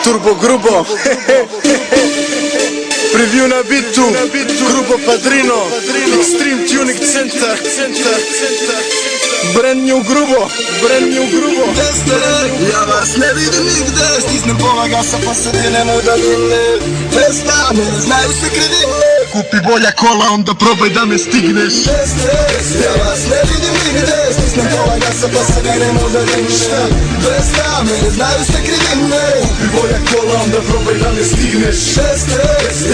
Turbo Grubo Preview na bitu Grubo Padrino Extreme Tuning Center Brand new Grubo Ja vas ne vidim nigde, stisnem pola gasa pa se dinem u daljine. Prestane, znaju se krivine, kupi bolja kola onda probaj da me stigneš. Ja vas ne vidim nigde, stisnem pola gasa pa se dinem u daljine. Prestane, znaju se krivine, kupi bolja kola onda probaj da me stigneš.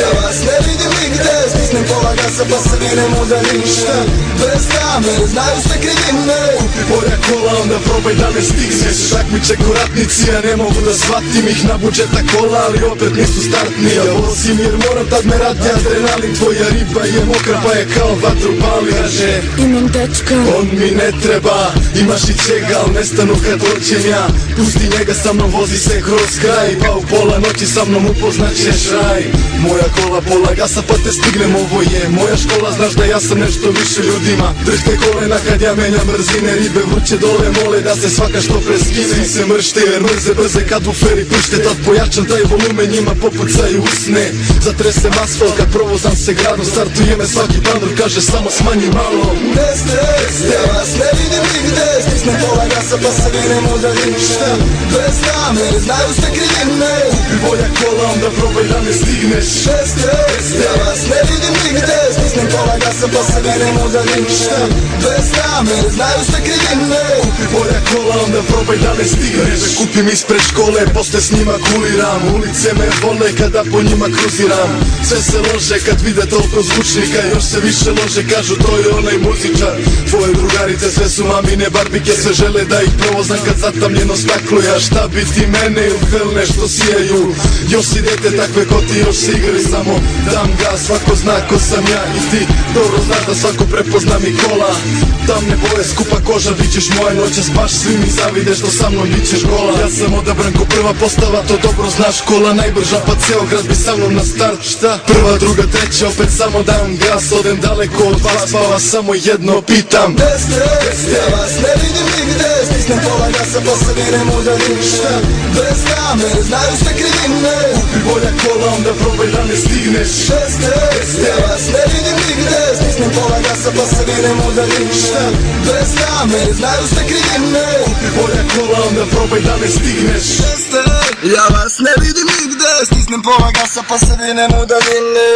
Ja vas ne vidim nigde, stisnem pola gasa pa se dinem u daljine. Prestane, znaju se krivine, kupi bolja kola onda probaj da me stigneš. Takmiče ko ratnici, ja ne mogu da shvatim ih na budžeta kola, ali opet nisu startni. Ja vosim jer moram, tad me radi adrenalin. Tvoja riba je mokra pa je kao vatru pali. Kaže, imam dečka, on mi ne treba, imaš i čega, al nestanu kad dođem ja. Pusti njega, sa mnom vozi se kroz kraj, pa u pola noći sa mnom upoznaćeš raj. Moja kola pola gasa pa te stignem, ovo je moja škola, znaš da ja sam nešto više ljudima. Držte kolena kad ja menjam brzine, ribe vrće dole mole da se svaka što preskine. Svi se mršte jer mrze brze kad u feri pršte, tad pojačam taj volumen njima popucaju usne. Zatresem asfalt kad provozam se gradom, startuje me svaki bandor, kaže samo smanji malo. Ja vas ne vidim nigde, stisnem pola gasa pa se vinem u daljinu. Bez rame, znaju se krivine, kupi bolja kola onda probaj da me stigneš. Ja vas ne vidim nigde, stisnem pola gasa pa se vinem u daljinu. Bez rame, znaju se krivine, kupi bolja kola onda probaj da me stigneš. Kupim ispred škole, posle s njima kuliram, ulice me vole kada po njima kruziram. Sve se lože kad vide toliko zvučnika, još se više lože, kažu to je onaj muzičar. Tvoje drugarice sve su mamine barbike, sve žele da ih provozam kad zatamljeno staklo. Ja šta bi ti mene ili felne što sijaju, još si dete takve ko ti, još si igri samo dam gas. Svako zna ko sam ja i ti dobro znaš da svako prepozna mi kola. Tamne boje, skupa koža, bit ćeš moja noćas, baš svi mi zavide što sa mnom bit ćeš gola. Ja sam odabran ko prva postava, to dobro znaš, kola najbrža pa ceo grad bi sa mnom na start. Šta? Prva, druga, treća, opet samo dam gas, odem daleko od vas pa vas samo jedno pitam. Ja vas ne vidim nigde, stisnem pola gasa pa se vinem u daljinu. Bez rame, znaju se krivine, kupi bolja kola onda probaj da me stigneš. Ja vas ne vidim nigde, stisnem pola gasa pa se vinem u daljinu. Bez rame, znaju se krivine, kupi bolja kola onda probaj da me stigneš. Ja vas ne vidim nigde, stisnem pola gasa pa se vinem u daljine.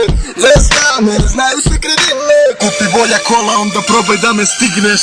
Bez rame, znaju se krivine, kupi bolja kola onda probaj da me stigneš.